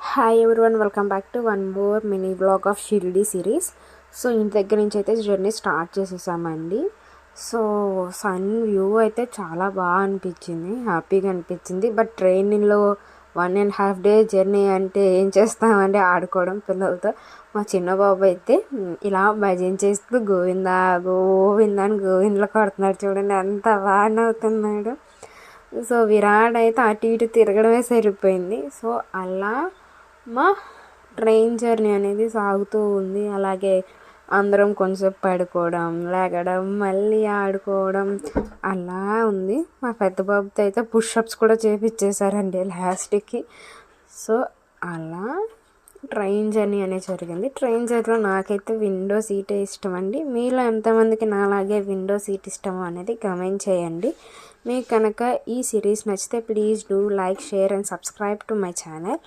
Hi everyone, welcome back to one more mini blog of Shirdi series. So ఇంటి దగ్గర నుంచి అయితే జర్నీ స్టార్ట్ చేసేసామండి. సో సన్ వ్యూ అయితే చాలా బాగా అనిపించింది, హ్యాపీగా అనిపించింది. బట్ ట్రైన్లో 1.5 డే జర్నీ అంటే ఏం చేస్తామంటే ఆడుకోవడం పిల్లలతో. మా చిన్న బాబు అయితే ఇలా భజన చేస్తూ గోవిందా గోవిందా అని గోవిందలో కొడుతున్నాడు. చూడండి ఎంత బాగా నవ్వుతున్నాడు. సో విరాట్ అయితే అటు ఇటు తిరగడమే సరిపోయింది. సో అలా మా ట్రైన్ జర్నీ అనేది సాగుతూ ఉంది. అలాగే అందరం కొంచెంసేపు పడుకోవడం, లేగడం, మళ్ళీ ఆడుకోవడం అలా ఉంది. మా పెద్ద బాబుతో అయితే పుషప్స్ కూడా చేపించేశారండి లాస్ట్కి. సో అలా ట్రైన్ జర్నీ అనేది జరిగింది. ట్రైన్ జర్నీలో నాకైతే విండో సీటే ఇష్టం అండి. మీలో ఎంతమందికి నాలాగే విండో సీట్ ఇష్టమో అనేది కమెంట్ చేయండి. మీకు కనుక ఈ సిరీస్ నచ్చితే please do like, share and subscribe to my channel.